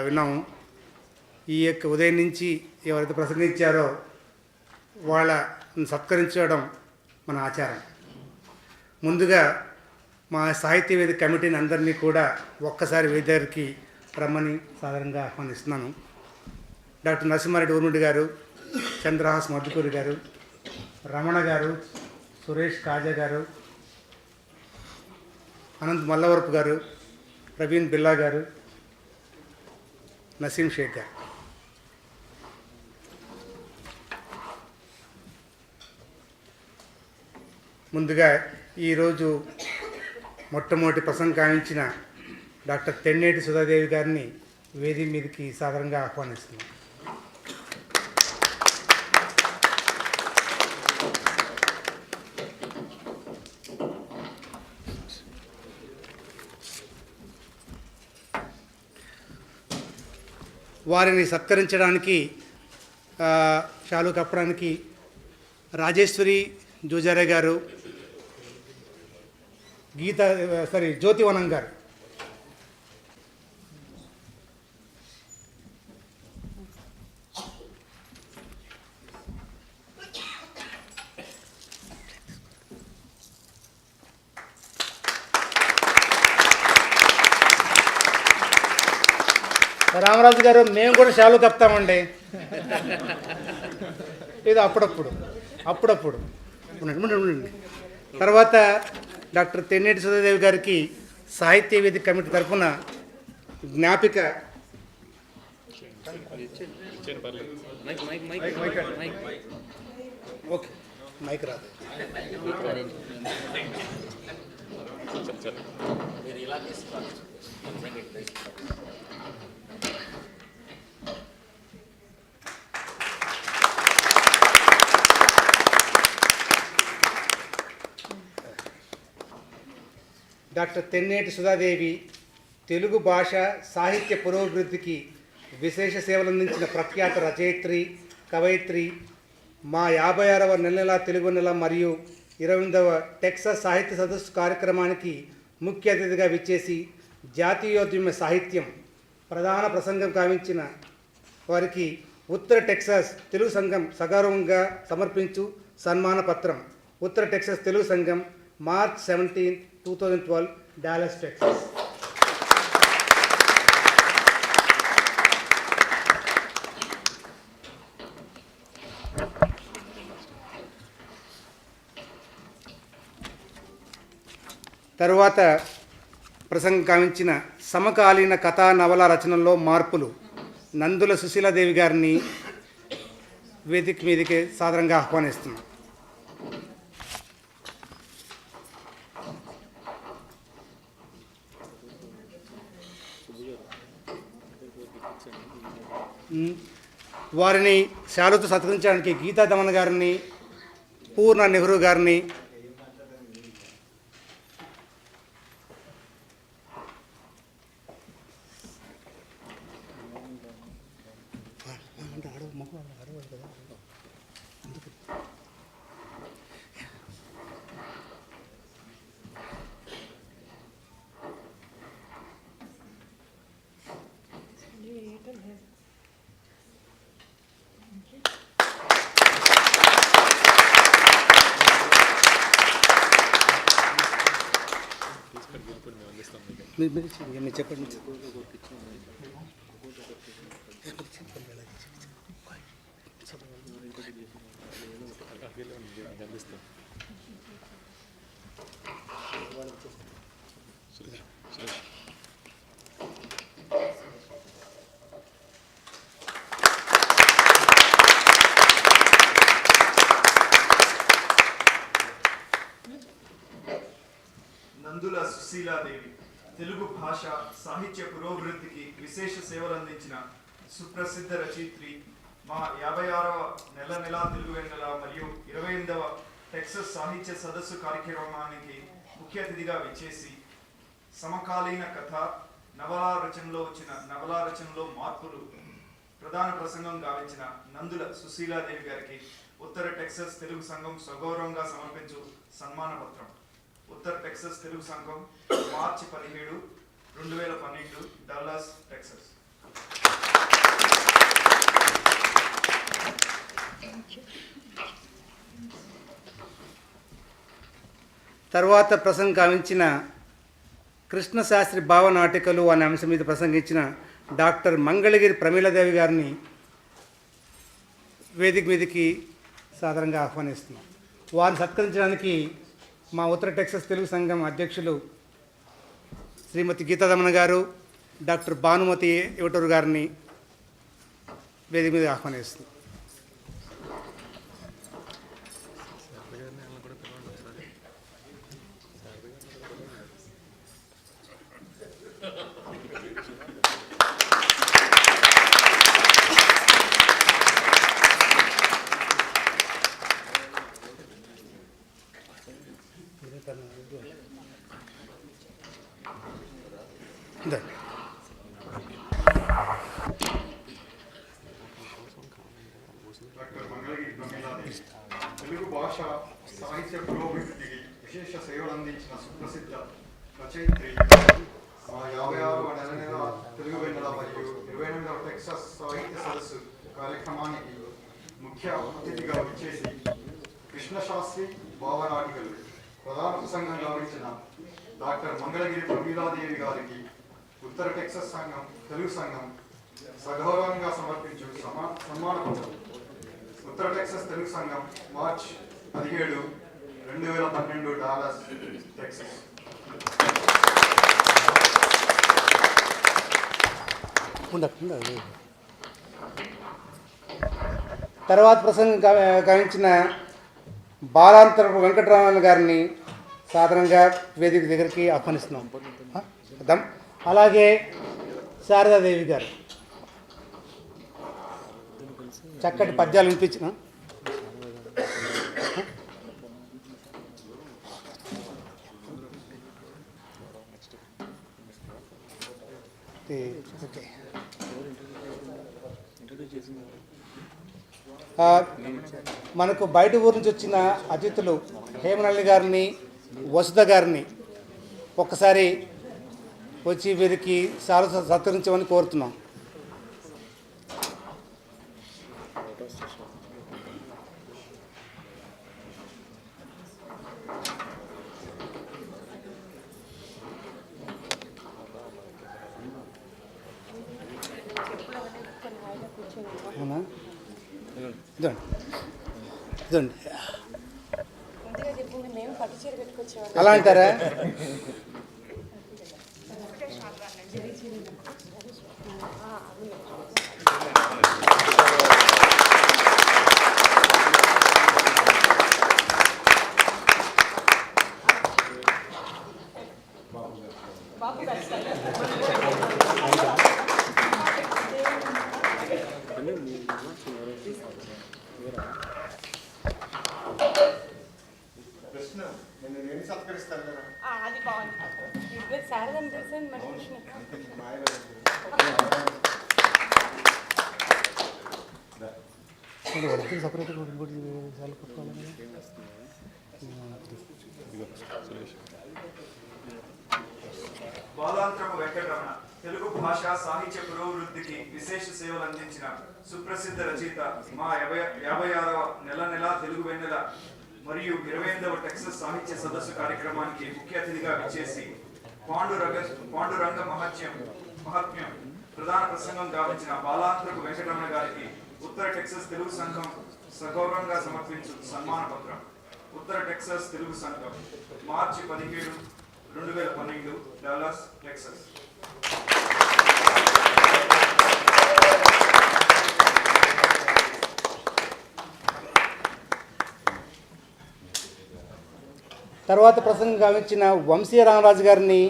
విన్నాము. ఈ యొక్క ఉదయం నుంచి ఎవరైతే ప్రసంగించారో వాళ్ళని సత్కరించడం మన ఆచారం. ముందుగా మా సాహిత్య వేదిక కమిటీని అందరినీ కూడా ఒక్కసారి వేదిక దగ్గరికి రమ్మని సాధారణంగా ఆహ్వానిస్తున్నాను. డాక్టర్ నరసింహారెడ్డి ఊర్నుడి గారు, చంద్రహాస్ మధుకూరి గారు, రమణ గారు, సురేష్ కాజా గారు, అనంత్ మల్లవరపు గారు, ప్రవీణ్ బిల్లా గారు, నసీం షేక్ గారు. ముందుగా ఈరోజు మొట్టమొదటి ప్రసంగం కావించిన డాక్టర్ తెన్నేటి సుధాదేవి గారిని వేదిక మీదకి సాధారణంగా ఆహ్వానిస్తున్నాం. వారిని సత్కరించడానికి షాలు కప్పడానికి రాజేశ్వరి జూజారే గారు, జ్యోతివనం గారు, రామరాజు గారు, మేము కూడా షాలు కప్తామండి. ఇది అప్పుడప్పుడు ఉండండి. తర్వాత డాక్టర్ తెన్నేటి సుధాదేవి గారికి సాహిత్య వేదిక కమిటీ తరఫున జ్ఞాపిక ఓకే మైక్ రాదు. డాక్టర్ తెన్నేటి సుధాదేవి తెలుగు భాష సాహిత్య పురోభివృద్ధికి విశేష సేవలందించిన ప్రఖ్యాత రచయిత్రి, కవయిత్రి. మా 56వ నెల తెలుగు నెల మరియు 28వ టెక్సాస్ సాహిత్య సదస్సు కార్యక్రమానికి ముఖ్య అతిథిగా విచ్చేసి జాతీయోద్యమ సాహిత్యం ప్రధాన ప్రసంగం కావించిన వారికి ఉత్తర టెక్సాస్ తెలుగు సంఘం సగౌరవంగా సమర్పించు సన్మాన పత్రం. ఉత్తర టెక్సాస్ తెలుగు సంఘం, మార్చ్ 17, 2012, డాలస్, టెక్సాస్. తరువాత ప్రసంగం కావించిన సమకాలీన కథా నవల రచనల్లో మార్పులు నందుల సుశీలాదేవి గారిని వేదిక మీదకి సాధారణంగా ఆహ్వానిస్తున్నాం. వారిని శాలుతో సత్కరించడానికి గీతా దమన్ గారిని, పూర్ణ నెహ్రూ గారిని, మీరు చెప్పండి. నందుల సుశీలాదేవి తెలుగు భాష సాహిత్య పురోభివృద్ధికి విశేష సేవలందించిన సుప్రసిద్ధ రచయిత్రి. మా 56వ నెల తెలుగు నెల మరియు 28వ టెక్సాస్ సాహిత్య సదస్సు కార్యక్రమానికి ముఖ్య అతిథిగా విచ్చేసి సమకాలీన కథ నవలా రచనలో మార్పులు ప్రధాన ప్రసంగం గావించిన నందుల సుశీలాదేవి గారికి ఉత్తర టెక్సాస్ తెలుగు సంఘం సగౌరవంగా సమర్పించు సన్మాన పత్రం. ఉత్తర టెక్సాస్ తెలుగు సంఘం, మార్చి 17, 2012, డల్లాస్, టెక్సాస్. తర్వాత ప్రసంగం గావించిన కృష్ణశాస్త్రి భావనాటికలు అనే అంశం మీద ప్రసంగించిన డాక్టర్ మంగళగిరి ప్రమీలాదేవి గారిని వేదిక మీదకి సాధారణంగా ఆహ్వానిస్తున్నాం. వారిని సత్కరించడానికి మా ఉత్తర టెక్సస్ తెలుగు సంఘం అధ్యక్షులు శ్రీమతి గీతాదమన గారు, డాక్టర్ భానుమతి యువటూరు గారిని వేదిక మీద ఆహ్వానిస్తున్నాం. డాక్టర్ మంగళగిరి ప్రమీలాదేవి తెలుగు భాష సాహిత్య పురోభివృద్ధికి విశేష సేవలు అందించిన సుప్రసిద్ధ రచయిత్రి. మా 56వ నెల తెలుగు వెన్నెల మరియు 28వ టెక్సాస్ సాహిత్య సదస్సు కార్యక్రమానికి ముఖ్య అతిథిగా విచ్చేసి కృష్ణశాస్త్రి భావనాటికలు ప్రధాన ప్రసంగం గమనించిన డాక్టర్ మంగళగిరి ప్రమీలాదేవి గారికి ఉత్తర టెక్సస్ సంఘం తెలుగు సంఘం సగౌరవంగా సమర్పించు సన్మాన పత్రం. ఉత్తర టెక్సస్ తెలుగు సంఘం మార్చ్ 17, 2012 డాలస్, టెక్సస్. తర్వాత ప్రసంగం గావించిన బాలాంతరపు వెంకటరామన్ గారిని సాధారణంగా వేదిక దగ్గరికి ఆహ్వానిస్తున్నాం. అలాగే శారదాదేవి గారు చక్కటి పద్యాలు వినిపించిన ఓకే. మనకు బయట ఊరు నుంచి వచ్చిన అతిథులు హేమనల్లి గారిని, వసుధ గారిని ఒక్కసారి వచ్చి వీరికి సత్కరించమని కోరుతున్నాం. అవునా? ఇదండి అలా అంటారా? అది బాగుంది. శారదని తెలిసింది మరి కృష్ణ బాలాంతరపు వెంకటరమణ తెలుగు భాష సాహిత్య పురోభివృద్ధికి విశేష సేవలు అందించిన సుప్రసిద్ధ రచయిత. మా 56వ నెల తెలుగు వెన్నెల మరియు 28వ టెక్సస్ సాహిత్య సదస్సు కార్యక్రమానికి ముఖ్య అతిథిగా విచ్చేసి పాండురంగ మహాత్మ్యం ప్రధాన ప్రసంగం గావించిన బాలాంతరపు వెంకటరమణ గారికి ఉత్తర టెక్సస్ తెలుగు సంఘం సగౌరవంగా సమర్పించు సన్మాన పత్రం. ఉత్తర టెక్సస్ తెలుగు సంఘం మార్చి 17, 2012 డాలస్, టెక్సస్. తర్వాత ప్రసంగం గావించిన వంశీ రామరాజు గారిని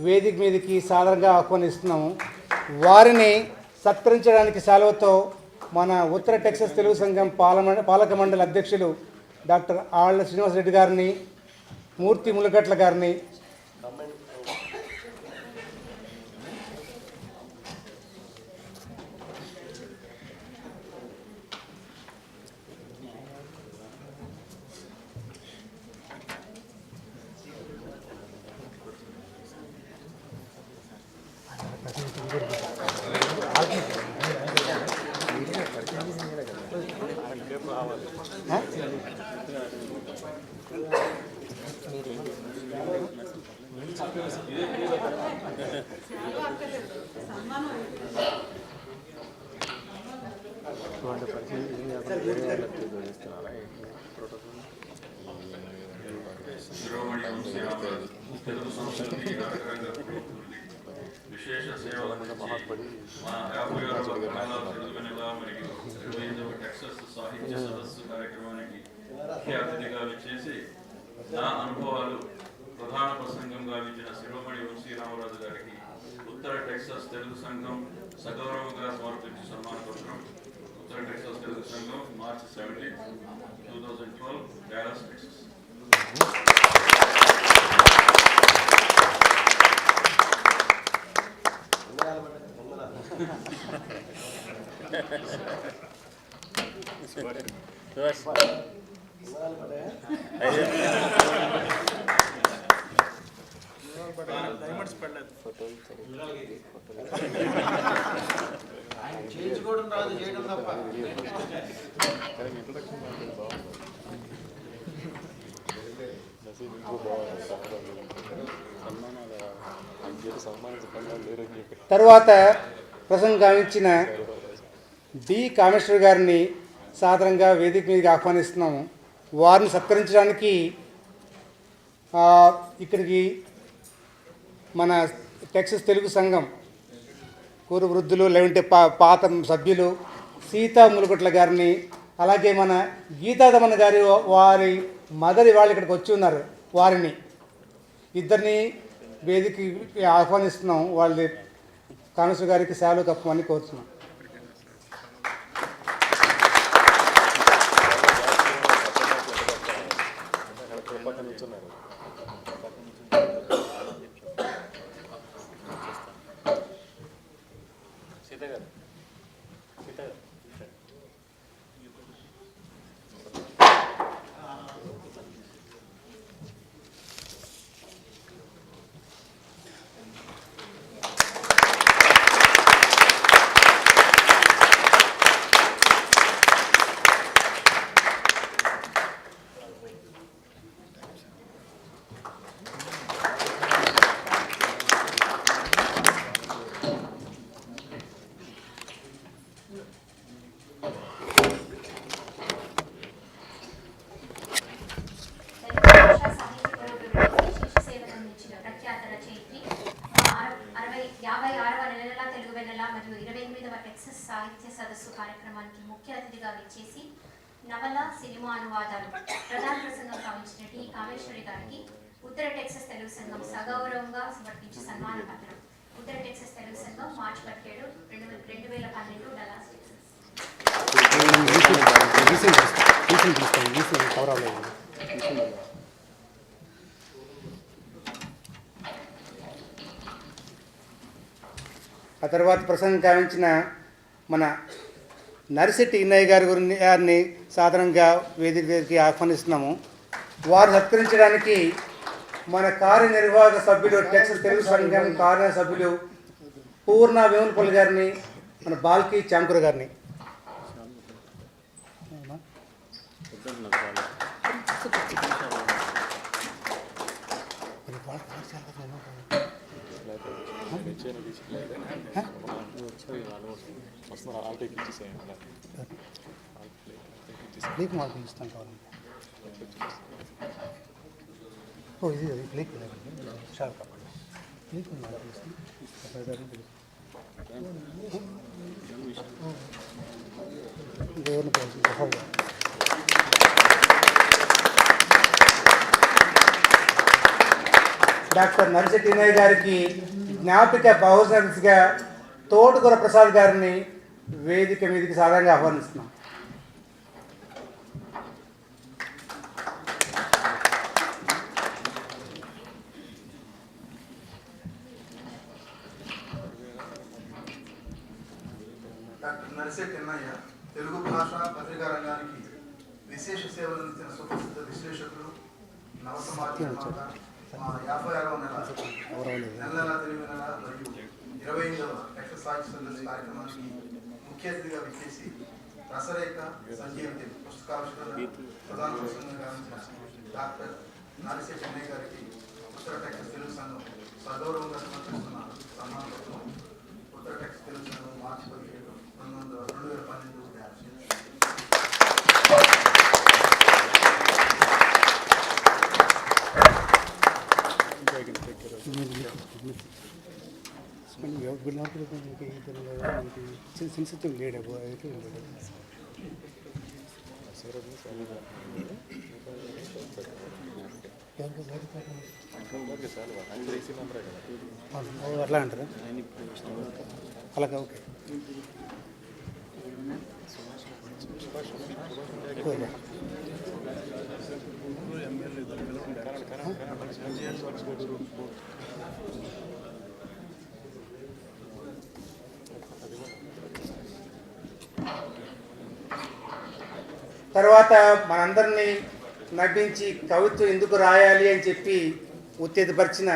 వేదిక మీదకి సాధారణంగా ఆహ్వానిస్తున్నాము. వారిని సత్కరించడానికి సెలవుతో మన ఉత్తర టెక్సస్ తెలుగు సంఘం పాలక మండలి అధ్యక్షులు డాక్టర్ ఆళ్ల శ్రీనివాసరెడ్డి గారిని, మూర్తి ములగట్ల గారిని, శిరోమణి వంశీరామరాజు తెలుగు సంస్కృతి నాటకరంగ విశేష సేవలు మా 56వ తెలుగు నెల మరియు 25వ టెక్సస్ సాహిత్య సదస్సు కార్యక్రమానికి ముఖ్య అతిథిగా విచ్చేసి నా అనుభవాలు ప్రధాన ప్రసంగంగా ఇచ్చిన శిరోమణి వంశీరామరాజు గారికి ఉత్తర టెక్సస్ తెలుగు సంఘం సగౌరవంగా సమర్పించే సన్మాన పత్రం. ఉత్తర టెక్సస్ తెలుగు సంఘం మార్చి 17, 2012, డాలస్, టెక్సస్. చేయించుకోవడం రాదు, చేయడం తప్ప. తరువాత ప్రసంగం గావించిన డి కామేశ్వర్ గారిని సాధారణంగా వేదిక మీదకి ఆహ్వానిస్తున్నాము. వారిని సత్కరించడానికి ఇక్కడికి మన టెక్సస్ తెలుగు సంఘం పూర్వ వృద్ధులు లేదంటే పాత సభ్యులు సీతా ములుగుట్ల గారిని, అలాగే మన గీతాదమన్ గారి వారి మదర్ వాళ్ళు ఇక్కడికి వచ్చి ఉన్నారు. వారిని ఇద్దరిని వేదికకి ఆహ్వానిస్తున్నాం. వాళ్ళ కామేశ్వర గారికి సేవలు కప్పమని కోరుతున్నాం. సాహిత్య సదస్సు కార్యక్రమానికి ముఖ్య అతిథిగా విచ్చేసి నవల, సినిమా అనువాదాలు ప్రధాన ప్రసంగం కావించిన టి కామేశ్వరి గారికి ఉత్తర టెక్సస్ తెలుగు సంఘం సగౌరవంగా సమర్పించే సన్మాన పత్రం. ఉత్తర టెక్సస్ తెలుగు సంఘం మార్చి 17, 2012, డలాస్, టెక్సస్. ఆ తర్వాత ప్రసంగం కావించిన మన నరిశెట్టి ఇన్నయ్య గారిని సాధారణంగా వేదికకి ఆహ్వానిస్తున్నాము. వారు సత్కరించడానికి మన కార్యనిర్వాహక సభ్యులు టెక్సస్ తెలుగు సంఘం కార్య సభ్యులు పూర్ణ వేములపల్లి గారిని, మన బాల్కి చాంకుర గారిని. ప్లేక్ మార్క్ ఇస్తాను కావాలంటే. ఓ ఇది అది ప్లేక్ షార్ప్ కావాలి. ప్లేక్ మార్క్ ఇస్తాను. దేవుని డాక్టర్ నరిశెట్టి ఇన్నయ్య గారికి జ్ఞాపిక బహుశగా తోటకూర ప్రసాద్ గారిని వేదిక మీదకి సాధారణంగా ఆహ్వానిస్తున్నాం. డాక్టర్ నరిశెట్టి ఇన్నయ్య తెలుగు భాష పత్రికా రంగానికి విశేష సేవలు అందించిన సుప్రసిద్ధ విశ్లేషకులు, నవ సమాజ నిర్మాత, మా 56వ నెల తెలుగు నెల మరియు 25వ టెక్సస్ సాహిత్య సదస్సు కార్యక్రమానికి ముఖ్య అతిథిగా విచ్చేసి రసరేఖ సంజీవతి పుస్తకావిష్కరణ ప్రధాన ప్రసంగంగా డాక్టర్ నరిశెట్టి ఇన్నయ్య గారికి ఉత్తర టెక్సస్ తెలుగు సంఘం సగౌరవంగా సమర్పిస్తున్న సెన్సిటివ్ లేడు అట్లా అంటారా అలాగే ఓకే తర్వాత మనందరినీ నవ్వించి కవిత్వం ఎందుకు రాయాలి అని చెప్పి ఉత్తేజపరిచిన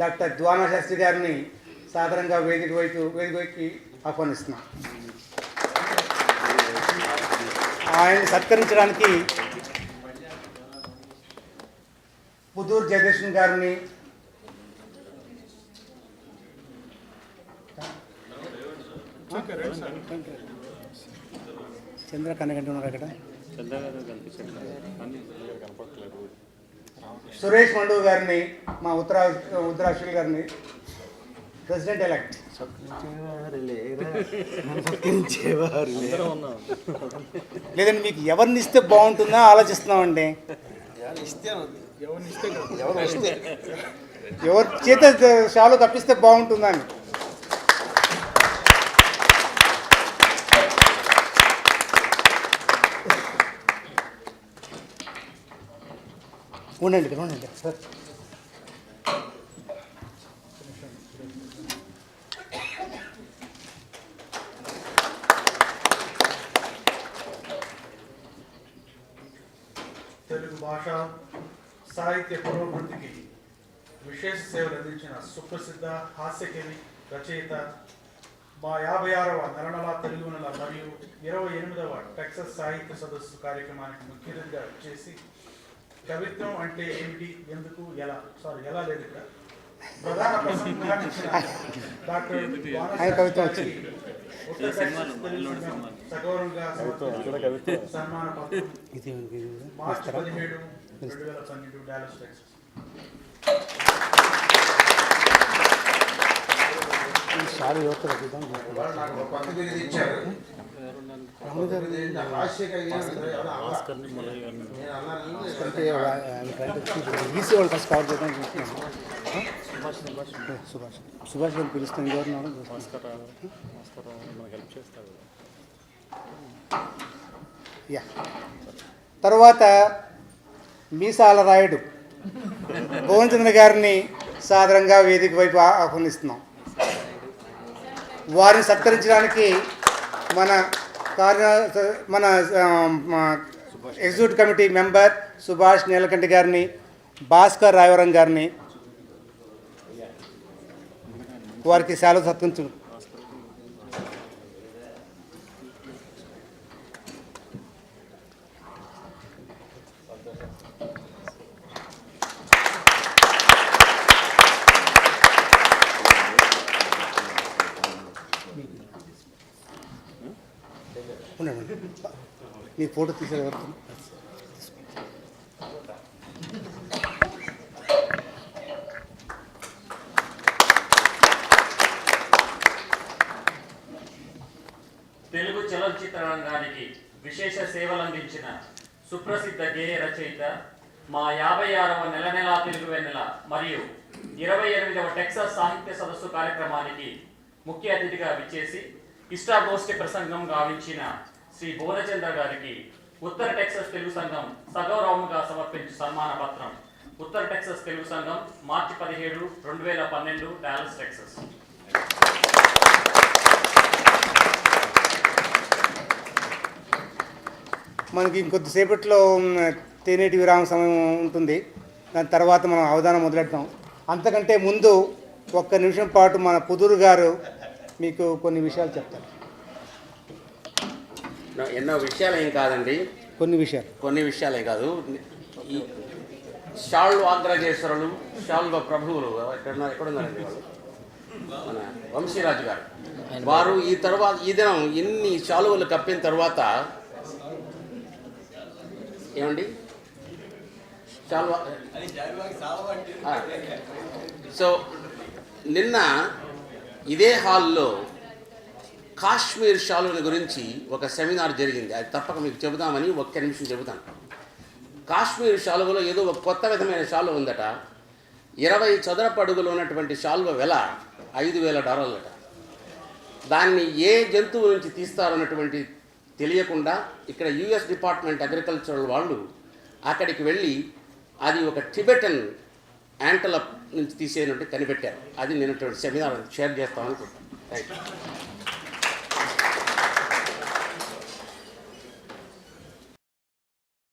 డాక్టర్ ద్వానా శాస్త్రి గారిని సాధారణంగా వేదికకి ఆహ్వానిస్తున్నాం. ఆయన్ని సత్కరించడానికి పుదూరు జగదీశన్ గారిని, చంద్ర కన్నగంట ఉన్నారు అక్కడ, సురేష్ మండూ గారిని, మా ఉత్తరాశ్రీ గారిని, ప్రెసిడెంట్ ఎలక్ట్. లేదండి మీకు ఎవరిని ఇస్తే బాగుంటుందో ఆలోచిస్తున్నామండి. ఎవరి చేత షాలు తప్పిస్తే బాగుంటుందని. ఉండండి సార్. తెలుగు భాష సాహిత్య పురోభివృద్ధికి విశేష సేవలు అందించిన సుప్రసిద్ధ హాస్యకవి రచయిత మా 56వ నరనల తెలుగు నెల మరియు 28వ టెక్సస్ సాహిత్య సదస్సు కార్యక్రమానికి ముఖ్య అతిథిగా చేసి కవిత్వం అంటే ఏమిటి, ఎందుకు, ఎలా లేదు ఇక్కడ ప్రధాన ప్రసంగంగా ఇచ్చిన డాక్టర్ సగౌరవంగా సన్మాన పత్రం మార్చి 17, 2012 డాలస్ టెక్సస్. నాకు కొత్త బిరుదు ఇచ్చారు. ఈసీ వాళ్ళు ఫస్ట్ కవర్ చేద్దాం చూస్తున్నాను. సుభాష్ గారు పిలుస్తాను. ఎవరున్నారు? యా. తర్వాత మీసాల రాయుడు గోవిందచంద్ర గారిని సాధారణంగా వేదిక వైపు ఆహ్వానిస్తున్నాం. వారిని సత్కరించడానికి మన ఎగ్జిక్యూటివ్ కమిటీ మెంబర్ సుభాష్ నీలకంఠి గారిని, భాస్కర్ రాయవరం గారిని వారికి సెలవు సత్కరించు. మీ ఫోటో తీసే తెలుగు చలనచిత్ర రంగానికి విశేష సేవలు అందించిన సుప్రసిద్ధ గేయ రచయిత, మా 56వ నెల తెలుగు వెన్నెల మరియు 28వ టెక్సాస్ సాహిత్య సదస్సు కార్యక్రమానికి ముఖ్య అతిథిగా విచ్చేసి ఇష్టాగోష్ఠి ప్రసంగం గావించిన శ్రీ బోనచంద్ర గారికి ఉత్తర టెక్సస్ తెలుగు సంఘం సగౌరవంగా సమర్పించు సన్మాన పత్రం. ఉత్తర టెక్సస్ తెలుగు సంఘం మార్చి 17, 2012 డాలస్ టెక్సస్. మనకి ఇంకొద్దిసేపట్లో తేనేటి విరామ సమయం ఉంటుంది. దాని తర్వాత మనం అవధానం మొదలెడతాం. అంతకంటే ముందు ఒక్క నిమిషం పాటు మన పుదూరు గారు మీకు కొన్ని విషయాలు చెప్తారు. ఎన్నో విషయాలు ఏం కాదండి, కొన్ని విషయాలే కాదు. ఈ షాల్వ అగ్రజేశ్వరులు, షాల్వ ప్రభువులు ఎక్కడున్నారండి వాళ్ళు, మన వంశీరాజు గారు, వారు ఈ దినం ఇన్ని శాలువలు కప్పిన తర్వాత ఏమండి సో నిన్న ఇదే హాల్లో కాశ్మీర్ షాలుల గురించి ఒక సెమినార్ జరిగింది. అది తప్పక మీకు చెబుదామని ఒక్క నిమిషం చెబుతాను. కాశ్మీర్ షాలువలో ఏదో ఒక కొత్త విధమైన షాలువ ఉందట. 20 చదరపు అడుగులు ఉన్నటువంటి షాలువ వెల $5,000. దాన్ని ఏ జంతువు నుంచి తీస్తారన్నటువంటి తెలియకుండా ఇక్కడ యుఎస్ డిపార్ట్మెంట్ అగ్రికల్చరల్ వాళ్ళు అక్కడికి వెళ్ళి అది ఒక టిబెటన్ యాంటలప్ నుంచి తీసేనట్టు కనిపెట్టారు. అది నేను సెమినార్ షేర్ చేస్తామనుకుంటాను. Thank you.